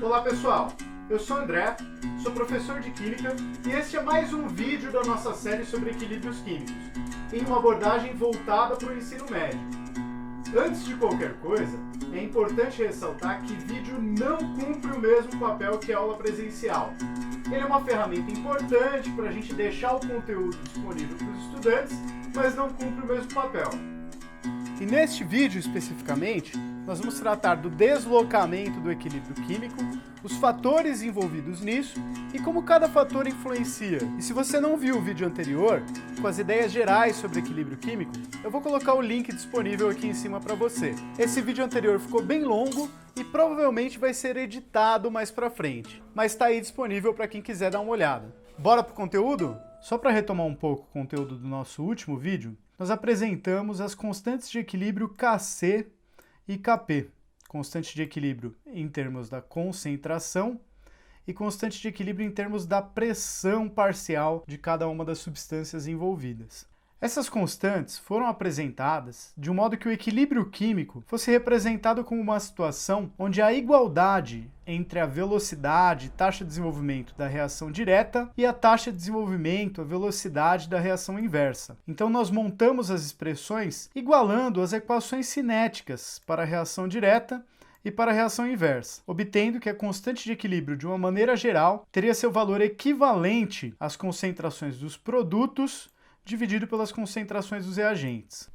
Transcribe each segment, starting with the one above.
Olá pessoal, eu sou André, sou professor de Química e este é mais um vídeo da nossa série sobre equilíbrios químicos, em uma abordagem voltada para o ensino médio. Antes de qualquer coisa, é importante ressaltar que vídeo não cumpre o mesmo papel que a aula presencial. Ele é uma ferramenta importante para a gente deixar o conteúdo disponível para os estudantes, mas não cumpre o mesmo papel. E neste vídeo especificamente, nós vamos tratar do deslocamento do equilíbrio químico, os fatores envolvidos nisso e como cada fator influencia. E se você não viu o vídeo anterior, com as ideias gerais sobre equilíbrio químico, eu vou colocar o link disponível aqui em cima para você. Esse vídeo anterior ficou bem longo e provavelmente vai ser editado mais para frente, mas está aí disponível para quem quiser dar uma olhada. Bora pro conteúdo? Só para retomar um pouco o conteúdo do nosso último vídeo, nós apresentamos as constantes de equilíbrio Kc e Kp, constante de equilíbrio em termos da concentração e constante de equilíbrio em termos da pressão parcial de cada uma das substâncias envolvidas. Essas constantes foram apresentadas de um modo que o equilíbrio químico fosse representado como uma situação onde a igualdade entre a velocidade e taxa de desenvolvimento da reação direta e a taxa de desenvolvimento, a velocidade da reação inversa. Então nós montamos as expressões igualando as equações cinéticas para a reação direta e para a reação inversa, obtendo que a constante de equilíbrio, de uma maneira geral, teria seu valor equivalente às concentrações dos produtos dividido pelas concentrações dos reagentes.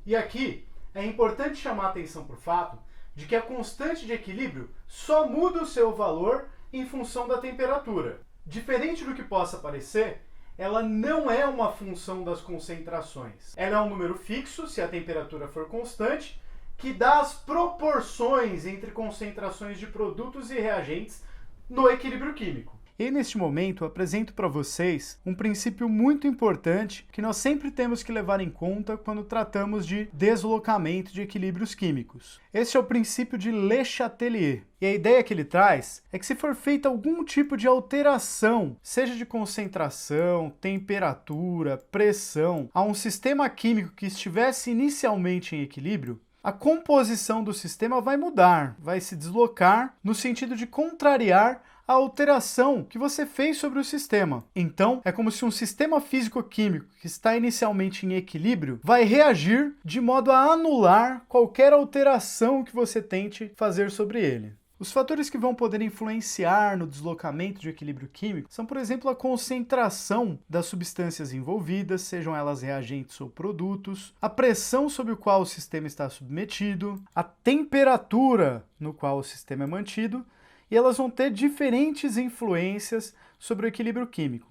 E aqui é importante chamar a atenção para o fato de que a constante de equilíbrio só muda o seu valor em função da temperatura. Diferente do que possa parecer, ela não é uma função das concentrações. Ela é um número fixo, se a temperatura for constante, que dá as proporções entre concentrações de produtos e reagentes no equilíbrio químico. E neste momento, eu apresento para vocês um princípio muito importante que nós sempre temos que levar em conta quando tratamos de deslocamento de equilíbrios químicos. Este é o princípio de Le Chatelier. E a ideia que ele traz é que se for feita algum tipo de alteração, seja de concentração, temperatura, pressão, a um sistema químico que estivesse inicialmente em equilíbrio, a composição do sistema vai mudar, vai se deslocar no sentido de contrariar a alteração que você fez sobre o sistema. Então, é como se um sistema físico-químico que está inicialmente em equilíbrio vai reagir de modo a anular qualquer alteração que você tente fazer sobre ele. Os fatores que vão poder influenciar no deslocamento de equilíbrio químico são, por exemplo, a concentração das substâncias envolvidas, sejam elas reagentes ou produtos, a pressão sob a qual o sistema está submetido, a temperatura no qual o sistema é mantido, e elas vão ter diferentes influências sobre o equilíbrio químico.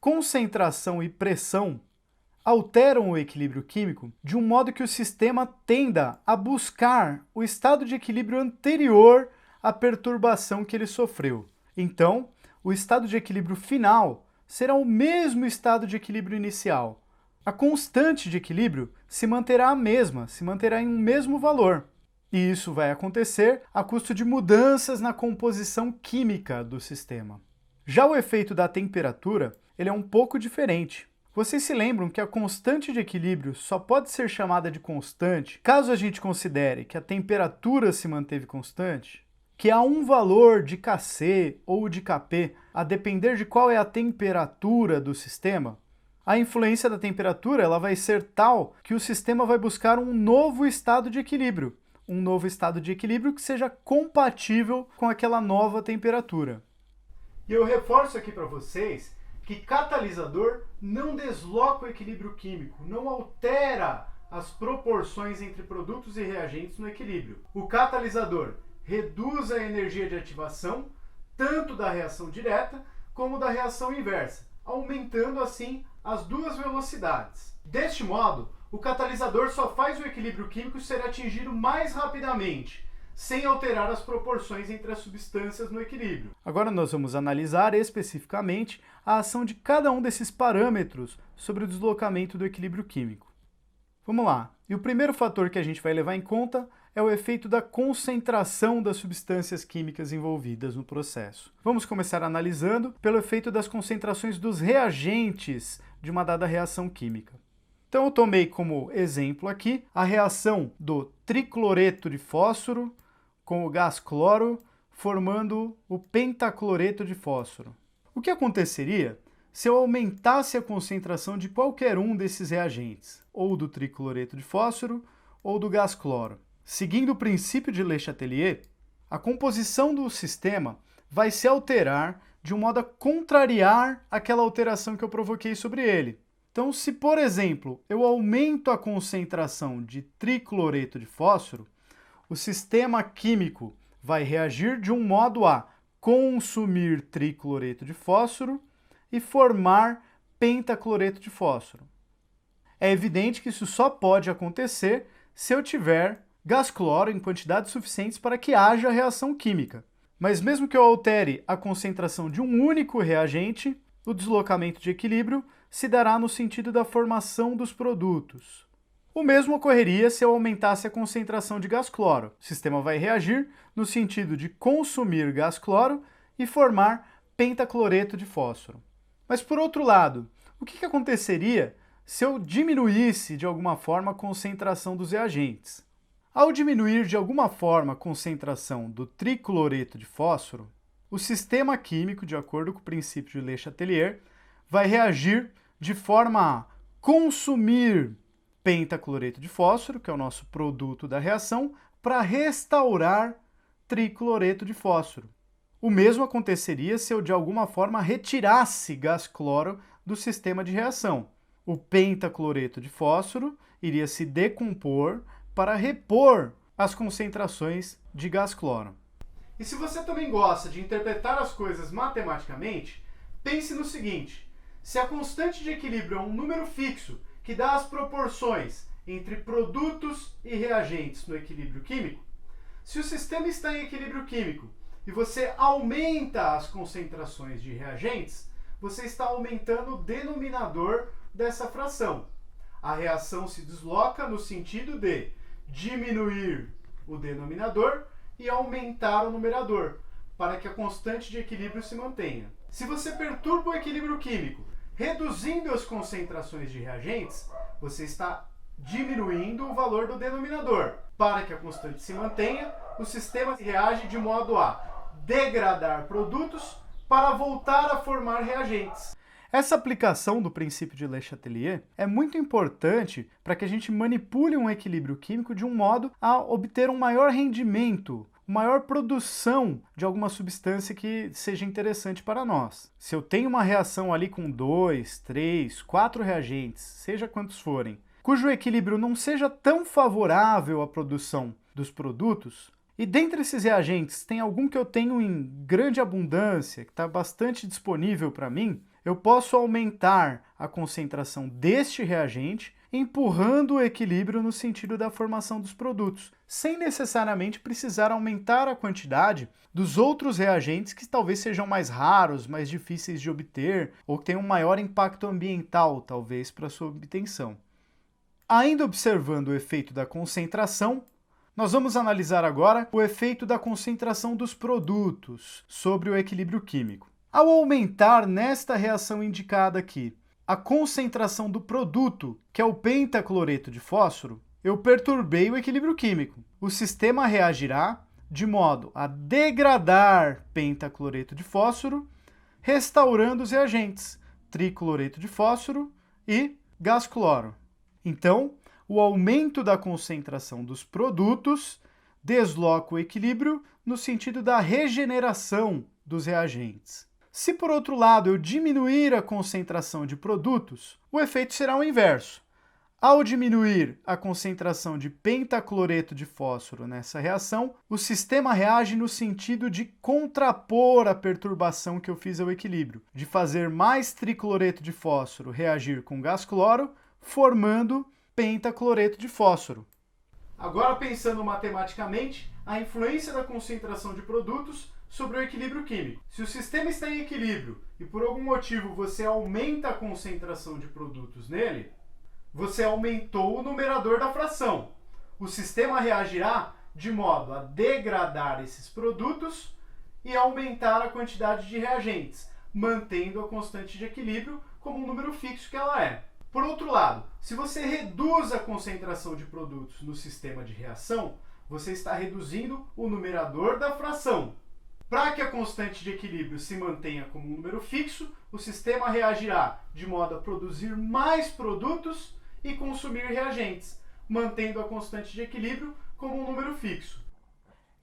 Concentração e pressão alteram o equilíbrio químico de um modo que o sistema tenda a buscar o estado de equilíbrio anterior à perturbação que ele sofreu. Então, o estado de equilíbrio final será o mesmo estado de equilíbrio inicial. A constante de equilíbrio se manterá a mesma, se manterá em um mesmo valor. E isso vai acontecer a custo de mudanças na composição química do sistema. Já o efeito da temperatura, ele é um pouco diferente. Vocês se lembram que a constante de equilíbrio só pode ser chamada de constante caso a gente considere que a temperatura se manteve constante, que há um valor de Kc ou de Kp, a depender de qual é a temperatura do sistema. A influência da temperatura ela vai ser tal que o sistema vai buscar um novo estado de equilíbrio. Um novo estado de equilíbrio que seja compatível com aquela nova temperatura. E eu reforço aqui para vocês que catalisador não desloca o equilíbrio químico, não altera as proporções entre produtos e reagentes no equilíbrio. O catalisador reduz a energia de ativação, tanto da reação direta como da reação inversa, aumentando assim as duas velocidades. Deste modo, o catalisador só faz o equilíbrio químico ser atingido mais rapidamente, sem alterar as proporções entre as substâncias no equilíbrio. Agora nós vamos analisar especificamente a ação de cada um desses parâmetros sobre o deslocamento do equilíbrio químico. Vamos lá. E o primeiro fator que a gente vai levar em conta é o efeito da concentração das substâncias químicas envolvidas no processo. Vamos começar analisando pelo efeito das concentrações dos reagentes de uma dada reação química. Então eu tomei como exemplo aqui a reação do tricloreto de fósforo com o gás cloro formando o pentacloreto de fósforo. O que aconteceria se eu aumentasse a concentração de qualquer um desses reagentes, ou do tricloreto de fósforo ou do gás cloro? Seguindo o princípio de Le Chatelier, a composição do sistema vai se alterar de um modo a contrariar aquela alteração que eu provoquei sobre ele. Então, se, por exemplo, eu aumento a concentração de tricloreto de fósforo, o sistema químico vai reagir de um modo a consumir tricloreto de fósforo e formar pentacloreto de fósforo. É evidente que isso só pode acontecer se eu tiver gás cloro em quantidades suficientes para que haja reação química. Mas mesmo que eu altere a concentração de um único reagente, o deslocamento de equilíbrio se dará no sentido da formação dos produtos. O mesmo ocorreria se eu aumentasse a concentração de gás cloro. O sistema vai reagir no sentido de consumir gás cloro e formar pentacloreto de fósforo. Mas por outro lado, o que aconteceria se eu diminuísse de alguma forma a concentração dos reagentes? Ao diminuir de alguma forma a concentração do tricloreto de fósforo, o sistema químico, de acordo com o princípio de Le Chatelier, vai reagir de forma a consumir pentacloreto de fósforo, que é o nosso produto da reação, para restaurar tricloreto de fósforo. O mesmo aconteceria se eu de alguma forma retirasse gás cloro do sistema de reação. O pentacloreto de fósforo iria se decompor para repor as concentrações de gás cloro. E se você também gosta de interpretar as coisas matematicamente, pense no seguinte: se a constante de equilíbrio é um número fixo que dá as proporções entre produtos e reagentes no equilíbrio químico, se o sistema está em equilíbrio químico e você aumenta as concentrações de reagentes, você está aumentando o denominador dessa fração. A reação se desloca no sentido de diminuir o denominador e aumentar o numerador, para que a constante de equilíbrio se mantenha. Se você perturba o equilíbrio químico, reduzindo as concentrações de reagentes, você está diminuindo o valor do denominador. Para que a constante se mantenha, o sistema reage de modo a degradar produtos para voltar a formar reagentes. Essa aplicação do princípio de Le Chatelier é muito importante para que a gente manipule um equilíbrio químico de um modo a obter um maior rendimento, maior produção de alguma substância que seja interessante para nós. Se eu tenho uma reação ali com 2, 3, 4 reagentes, seja quantos forem, cujo equilíbrio não seja tão favorável à produção dos produtos, e dentre esses reagentes tem algum que eu tenho em grande abundância, que está bastante disponível para mim, eu posso aumentar a concentração deste reagente, empurrando o equilíbrio no sentido da formação dos produtos, sem necessariamente precisar aumentar a quantidade dos outros reagentes que talvez sejam mais raros, mais difíceis de obter, ou que tenham um maior impacto ambiental, talvez, para sua obtenção. Ainda observando o efeito da concentração, nós vamos analisar agora o efeito da concentração dos produtos sobre o equilíbrio químico. Ao aumentar nesta reação indicada aqui a concentração do produto, que é o pentacloreto de fósforo, eu perturbei o equilíbrio químico. O sistema reagirá de modo a degradar pentacloreto de fósforo, restaurando os reagentes tricloreto de fósforo e gás cloro. Então, o aumento da concentração dos produtos desloca o equilíbrio no sentido da regeneração dos reagentes. Se, por outro lado, eu diminuir a concentração de produtos, o efeito será o inverso. Ao diminuir a concentração de pentacloreto de fósforo nessa reação, o sistema reage no sentido de contrapor a perturbação que eu fiz ao equilíbrio, de fazer mais tricloreto de fósforo reagir com gás cloro, formando pentacloreto de fósforo. Agora, pensando matematicamente, a influência da concentração de produtos sobre o equilíbrio químico. Se o sistema está em equilíbrio e por algum motivo você aumenta a concentração de produtos nele, você aumentou o numerador da fração. O sistema reagirá de modo a degradar esses produtos e aumentar a quantidade de reagentes, mantendo a constante de equilíbrio como um número fixo que ela é. Por outro lado, se você reduz a concentração de produtos no sistema de reação, você está reduzindo o numerador da fração. Para que a constante de equilíbrio se mantenha como um número fixo, o sistema reagirá de modo a produzir mais produtos e consumir reagentes, mantendo a constante de equilíbrio como um número fixo.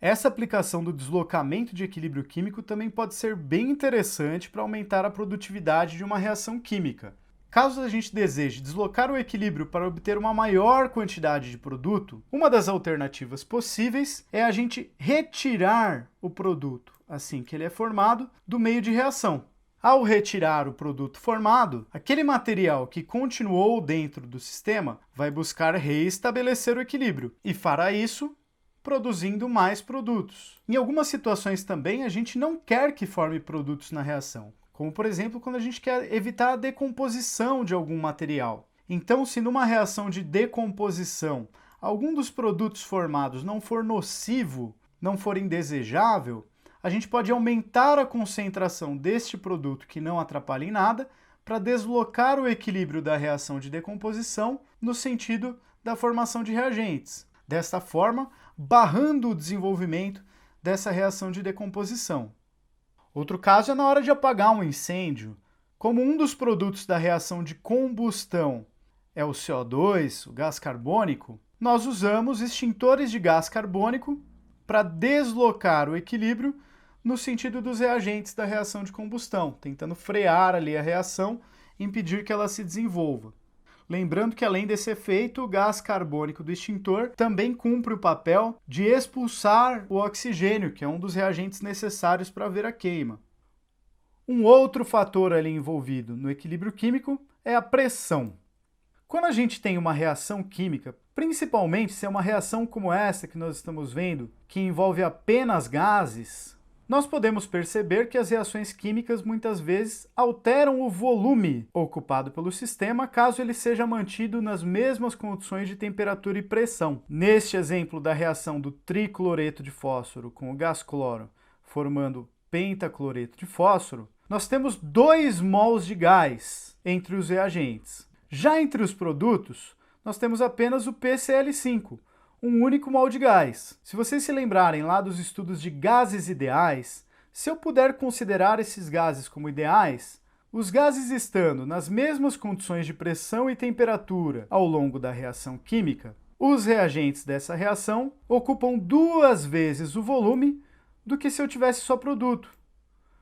Essa aplicação do deslocamento de equilíbrio químico também pode ser bem interessante para aumentar a produtividade de uma reação química. Caso a gente deseje deslocar o equilíbrio para obter uma maior quantidade de produto, uma das alternativas possíveis é a gente retirar o produto, assim que ele é formado, do meio de reação. Ao retirar o produto formado, aquele material que continuou dentro do sistema vai buscar reestabelecer o equilíbrio e fará isso produzindo mais produtos. Em algumas situações também a gente não quer que forme produtos na reação, como por exemplo quando a gente quer evitar a decomposição de algum material. Então, se numa reação de decomposição algum dos produtos formados não for nocivo, não for indesejável, a gente pode aumentar a concentração deste produto que não atrapalha em nada para deslocar o equilíbrio da reação de decomposição no sentido da formação de reagentes. Desta forma, barrando o desenvolvimento dessa reação de decomposição. Outro caso é na hora de apagar um incêndio. Como um dos produtos da reação de combustão é o CO2, o gás carbônico, nós usamos extintores de gás carbônico para deslocar o equilíbrio no sentido dos reagentes da reação de combustão, tentando frear ali a reação e impedir que ela se desenvolva. Lembrando que além desse efeito, o gás carbônico do extintor também cumpre o papel de expulsar o oxigênio, que é um dos reagentes necessários para haver a queima. Um outro fator ali envolvido no equilíbrio químico é a pressão. Quando a gente tem uma reação química, principalmente se é uma reação como essa que nós estamos vendo, que envolve apenas gases, nós podemos perceber que as reações químicas muitas vezes alteram o volume ocupado pelo sistema caso ele seja mantido nas mesmas condições de temperatura e pressão. Neste exemplo da reação do tricloreto de fósforo com o gás cloro formando pentacloreto de fósforo, nós temos 2 mols de gás entre os reagentes. Já entre os produtos, nós temos apenas o PCl5, um único mol de gás. Se vocês se lembrarem lá dos estudos de gases ideais, se eu puder considerar esses gases como ideais, os gases estando nas mesmas condições de pressão e temperatura ao longo da reação química, os reagentes dessa reação ocupam 2 vezes o volume do que se eu tivesse só produto.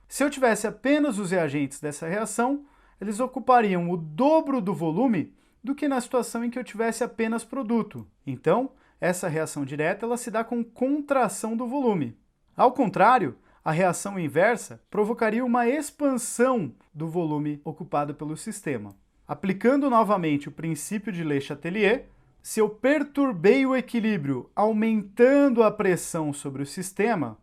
Se eu tivesse apenas os reagentes dessa reação, eles ocupariam o dobro do volume do que na situação em que eu tivesse apenas produto. Então, essa reação direta ela se dá com contração do volume. Ao contrário, a reação inversa provocaria uma expansão do volume ocupado pelo sistema. Aplicando novamente o princípio de Le Chatelier, se eu perturbei o equilíbrio aumentando a pressão sobre o sistema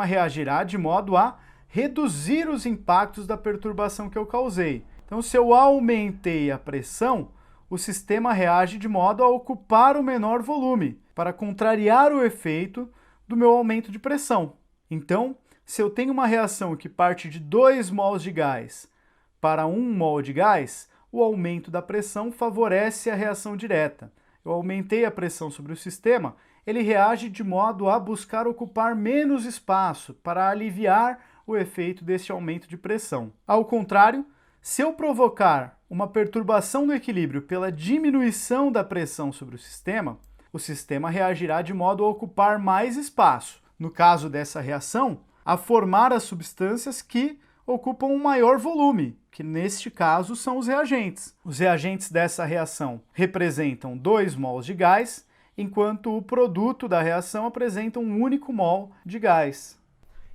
reagirá de modo a reduzir os impactos da perturbação que eu causei. Então, se eu aumentei a pressão, o sistema reage de modo a ocupar o menor volume, para contrariar o efeito do meu aumento de pressão. Então, se eu tenho uma reação que parte de 2 mols de gás para 1 mol de gás, o aumento da pressão favorece a reação direta. Eu aumentei a pressão sobre o sistema, ele reage de modo a buscar ocupar menos espaço para aliviar o efeito deste aumento de pressão. Ao contrário, se eu provocar uma perturbação do equilíbrio pela diminuição da pressão sobre o sistema reagirá de modo a ocupar mais espaço. No caso dessa reação, a formar as substâncias que ocupam um maior volume, que neste caso são os reagentes. Os reagentes dessa reação representam 2 mols de gás, enquanto o produto da reação apresenta um único mol de gás.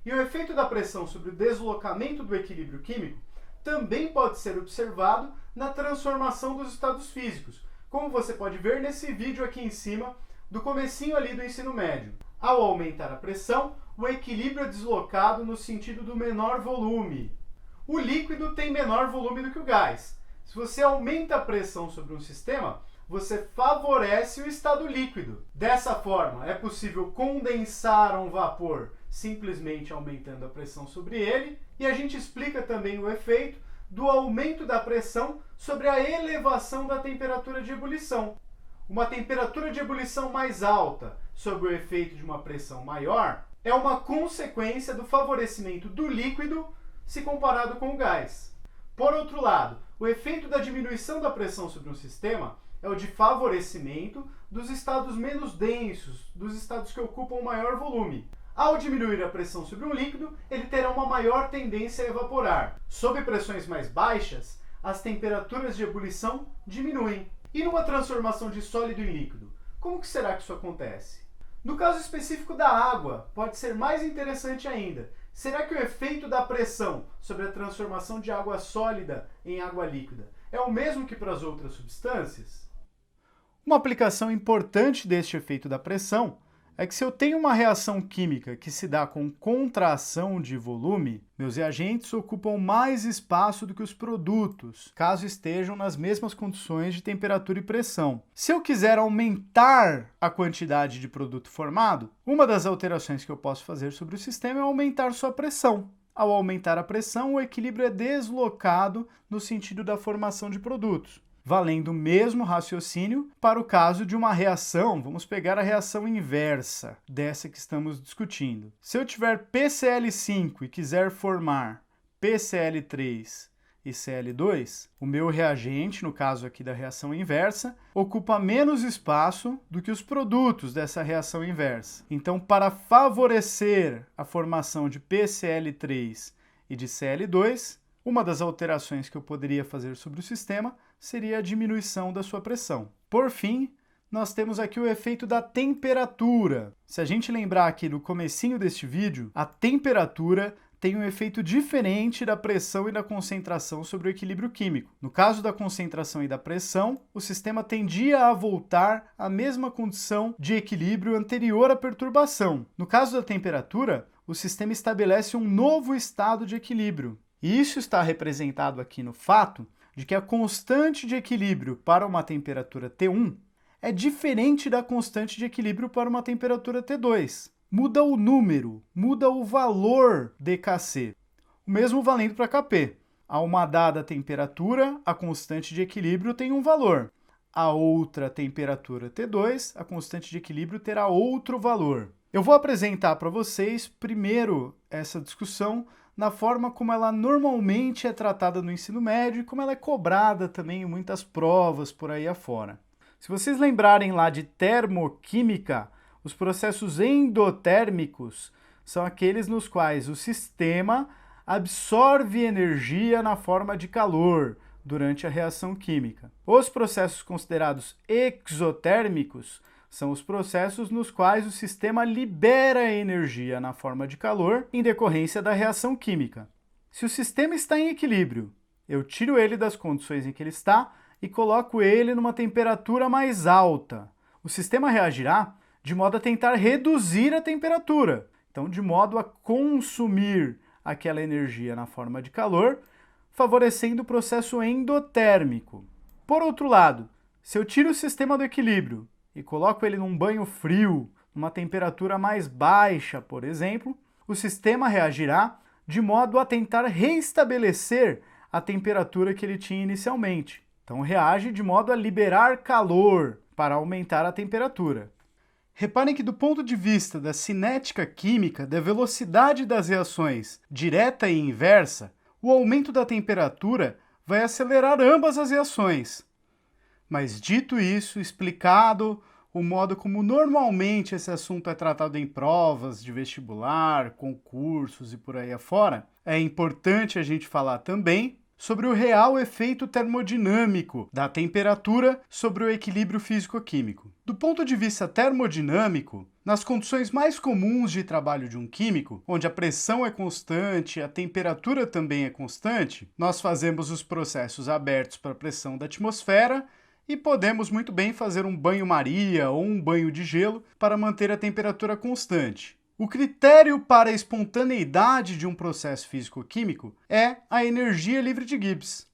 E o efeito da pressão sobre o deslocamento do equilíbrio químico também pode ser observado na transformação dos estados físicos, como você pode ver nesse vídeo aqui em cima, do comecinho ali do ensino médio. Ao aumentar a pressão, o equilíbrio é deslocado no sentido do menor volume. O líquido tem menor volume do que o gás. Se você aumenta a pressão sobre um sistema, você favorece o estado líquido. Dessa forma, é possível condensar um vapor simplesmente aumentando a pressão sobre ele, e a gente explica também o efeito do aumento da pressão sobre a elevação da temperatura de ebulição. Uma temperatura de ebulição mais alta sob o efeito de uma pressão maior é uma consequência do favorecimento do líquido se comparado com o gás. Por outro lado, o efeito da diminuição da pressão sobre um sistema é o de favorecimento dos estados menos densos, dos estados que ocupam maior volume. Ao diminuir a pressão sobre um líquido, ele terá uma maior tendência a evaporar. Sob pressões mais baixas, as temperaturas de ebulição diminuem. E numa transformação de sólido em líquido, como que será que isso acontece? No caso específico da água, pode ser mais interessante ainda. Será que o efeito da pressão sobre a transformação de água sólida em água líquida é o mesmo que para as outras substâncias? Uma aplicação importante deste efeito da pressão é que se eu tenho uma reação química que se dá com contração de volume, meus reagentes ocupam mais espaço do que os produtos, caso estejam nas mesmas condições de temperatura e pressão. Se eu quiser aumentar a quantidade de produto formado, uma das alterações que eu posso fazer sobre o sistema é aumentar sua pressão. Ao aumentar a pressão, o equilíbrio é deslocado no sentido da formação de produtos, valendo o mesmo raciocínio para o caso de uma reação. Vamos pegar a reação inversa dessa que estamos discutindo. Se eu tiver PCl5 e quiser formar PCl3 e Cl2, o meu reagente, no caso aqui da reação inversa, ocupa menos espaço do que os produtos dessa reação inversa. Então, para favorecer a formação de PCl3 e de Cl2, uma das alterações que eu poderia fazer sobre o sistema seria a diminuição da sua pressão. Por fim, nós temos aqui o efeito da temperatura. Se a gente lembrar aqui do comecinho deste vídeo, a temperatura tem um efeito diferente da pressão e da concentração sobre o equilíbrio químico. No caso da concentração e da pressão, o sistema tendia a voltar à mesma condição de equilíbrio anterior à perturbação. No caso da temperatura, o sistema estabelece um novo estado de equilíbrio. E isso está representado aqui no fato de que a constante de equilíbrio para uma temperatura T1 é diferente da constante de equilíbrio para uma temperatura T2. Muda o número, muda o valor de Kc. O mesmo valendo para Kp. A uma dada temperatura, a constante de equilíbrio tem um valor. A outra temperatura T2, a constante de equilíbrio terá outro valor. Eu vou apresentar para vocês primeiro essa discussão na forma como ela normalmente é tratada no ensino médio e como ela é cobrada também em muitas provas por aí afora. Se vocês lembrarem lá de termoquímica, os processos endotérmicos são aqueles nos quais o sistema absorve energia na forma de calor durante a reação química. Os processos considerados exotérmicos são os processos nos quais o sistema libera energia na forma de calor em decorrência da reação química. Se o sistema está em equilíbrio, eu tiro ele das condições em que ele está e coloco ele numa temperatura mais alta. O sistema reagirá de modo a tentar reduzir a temperatura, então de modo a consumir aquela energia na forma de calor, favorecendo o processo endotérmico. Por outro lado, se eu tiro o sistema do equilíbrio e coloco ele num banho frio, numa temperatura mais baixa, por exemplo, o sistema reagirá de modo a tentar reestabelecer a temperatura que ele tinha inicialmente. Então reage de modo a liberar calor para aumentar a temperatura. Reparem que do ponto de vista da cinética química, da velocidade das reações direta e inversa, o aumento da temperatura vai acelerar ambas as reações. Mas dito isso, explicado o modo como normalmente esse assunto é tratado em provas de vestibular, concursos e por aí afora, é importante a gente falar também sobre o real efeito termodinâmico da temperatura sobre o equilíbrio físico-químico. Do ponto de vista termodinâmico, nas condições mais comuns de trabalho de um químico, onde a pressão é constante e a temperatura também é constante, nós fazemos os processos abertos para a pressão da atmosfera e podemos muito bem fazer um banho-maria ou um banho de gelo para manter a temperatura constante. O critério para a espontaneidade de um processo físico-químico é a energia livre de Gibbs.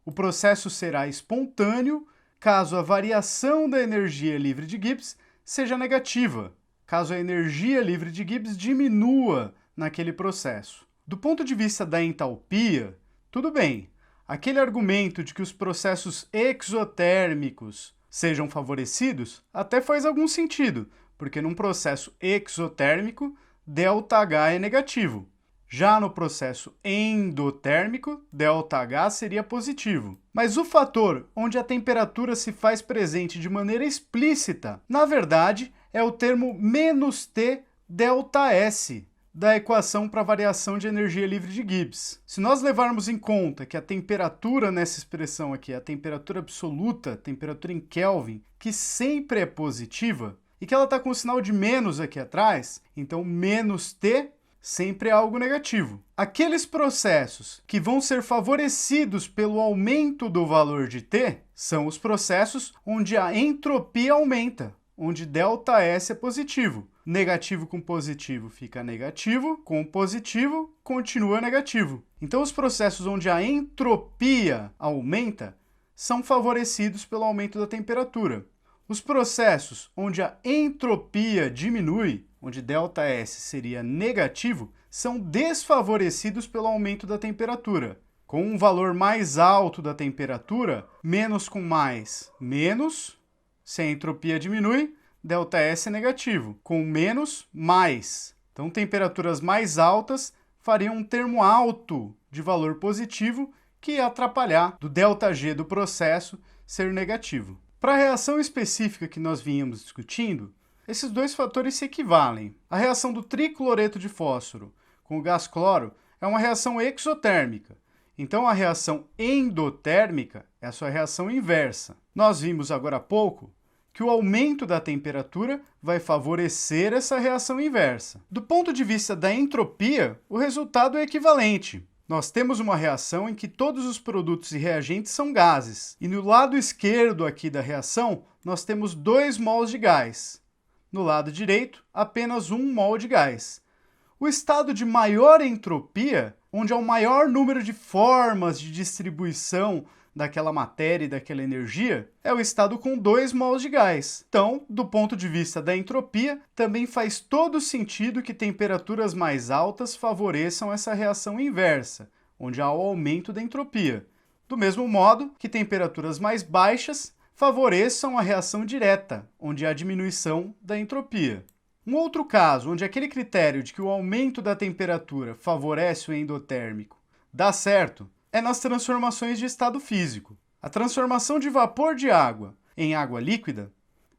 O processo será espontâneo caso a variação da energia livre de Gibbs seja negativa, caso a energia livre de Gibbs diminua naquele processo. Do ponto de vista da entalpia, tudo bem. Aquele argumento de que os processos exotérmicos sejam favorecidos até faz algum sentido, porque num processo exotérmico, ΔH é negativo. Já no processo endotérmico, ΔH seria positivo. Mas o fator onde a temperatura se faz presente de maneira explícita, na verdade, é o termo -T ΔS, da equação para variação de energia livre de Gibbs. Se nós levarmos em conta que a temperatura nessa expressão aqui é a temperatura absoluta, temperatura em Kelvin, que sempre é positiva, e que ela está com o sinal de menos aqui atrás, então -T sempre é algo negativo. Aqueles processos que vão ser favorecidos pelo aumento do valor de T são os processos onde a entropia aumenta, onde ΔS é positivo. Negativo com positivo fica negativo, com positivo continua negativo. Então os processos onde a entropia aumenta são favorecidos pelo aumento da temperatura. Os processos onde a entropia diminui, onde ΔS seria negativo, são desfavorecidos pelo aumento da temperatura. Com um valor mais alto da temperatura, menos com mais, menos. Se a entropia diminui, ΔS é negativo. Com menos, mais. Então, temperaturas mais altas fariam um termo alto de valor positivo que ia atrapalhar do ΔG do processo ser negativo. Para a reação específica que nós vínhamos discutindo, esses dois fatores se equivalem. A reação do tricloreto de fósforo com o gás cloro é uma reação exotérmica. Então, a reação endotérmica é a sua reação inversa. Nós vimos agora há pouco que o aumento da temperatura vai favorecer essa reação inversa. Do ponto de vista da entropia, o resultado é equivalente. Nós temos uma reação em que todos os produtos e reagentes são gases. E no lado esquerdo aqui da reação, nós temos 2 mols de gás. No lado direito, apenas 1 mol de gás. O estado de maior entropia, onde há um maior número de formas de distribuição daquela matéria e daquela energia, é o estado com 2 mols de gás. Então, do ponto de vista da entropia, também faz todo sentido que temperaturas mais altas favoreçam essa reação inversa, onde há o aumento da entropia. Do mesmo modo que temperaturas mais baixas favoreçam a reação direta, onde há diminuição da entropia. Um outro caso, onde aquele critério de que o aumento da temperatura favorece o endotérmico dá certo, é nas transformações de estado físico. A transformação de vapor de água em água líquida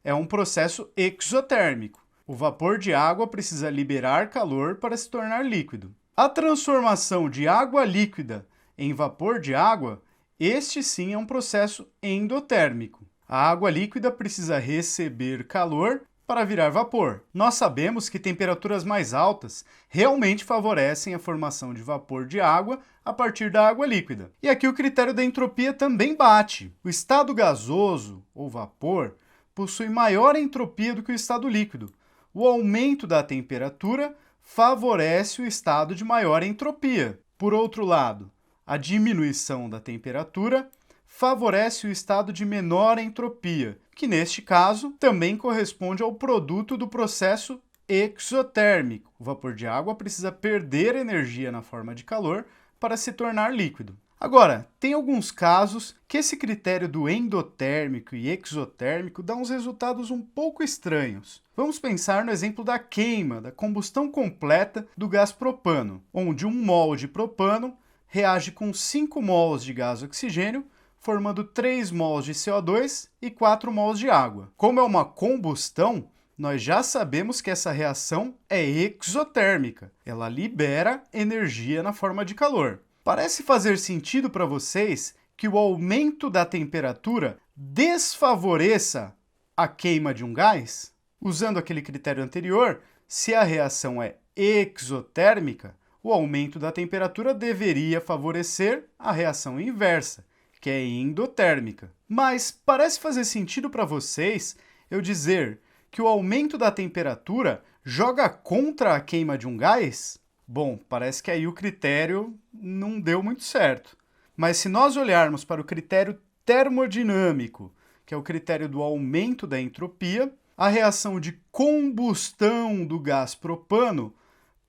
é um processo exotérmico. O vapor de água precisa liberar calor para se tornar líquido. A transformação de água líquida em vapor de água, este sim é um processo endotérmico. A água líquida precisa receber calor para virar vapor. Nós sabemos que temperaturas mais altas realmente favorecem a formação de vapor de água a partir da água líquida. E aqui o critério da entropia também bate. O estado gasoso, ou vapor, possui maior entropia do que o estado líquido. O aumento da temperatura favorece o estado de maior entropia. Por outro lado, a diminuição da temperatura favorece o estado de menor entropia, que neste caso também corresponde ao produto do processo exotérmico. O vapor de água precisa perder energia na forma de calor para se tornar líquido. Agora, tem alguns casos que esse critério do endotérmico e exotérmico dá uns resultados um pouco estranhos. Vamos pensar no exemplo da queima, da combustão completa do gás propano, onde 1 mol de propano reage com 5 mols de gás oxigênio, formando 3 mols de CO2 e 4 mols de água. Como é uma combustão, nós já sabemos que essa reação é exotérmica. Ela libera energia na forma de calor. Parece fazer sentido para vocês que o aumento da temperatura desfavoreça a queima de um gás? Usando aquele critério anterior, se a reação é exotérmica, o aumento da temperatura deveria favorecer a reação inversa, que é endotérmica. Mas parece fazer sentido para vocês eu dizer que o aumento da temperatura joga contra a queima de um gás? Bom, parece que aí o critério não deu muito certo. Mas se nós olharmos para o critério termodinâmico, que é o critério do aumento da entropia, a reação de combustão do gás propano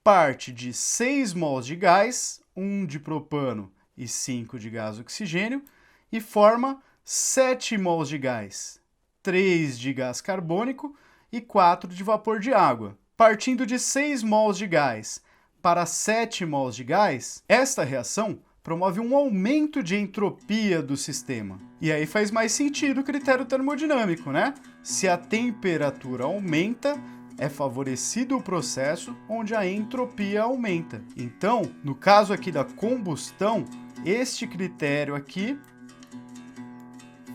parte de 6 mols de gás, 1 de propano e 5 de gás oxigênio, e forma 7 mols de gás, 3 de gás carbônico e 4 de vapor de água. partindo de 6 mols de gás para 7 mols de gás, esta reação promove um aumento de entropia do sistema. E aí faz mais sentido o critério termodinâmico, né? Se a temperatura aumenta, é favorecido o processo onde a entropia aumenta. Então, no caso aqui da combustão, este critério aqui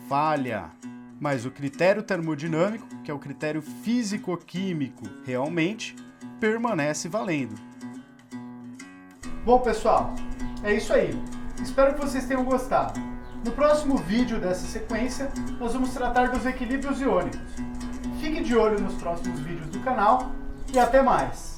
falha. Mas o critério termodinâmico, que é o critério físico-químico, realmente permanece valendo. Bom, pessoal, é isso aí. Espero que vocês tenham gostado. No próximo vídeo dessa sequência, nós vamos tratar dos equilíbrios iônicos. Fique de olho nos próximos vídeos do canal e até mais!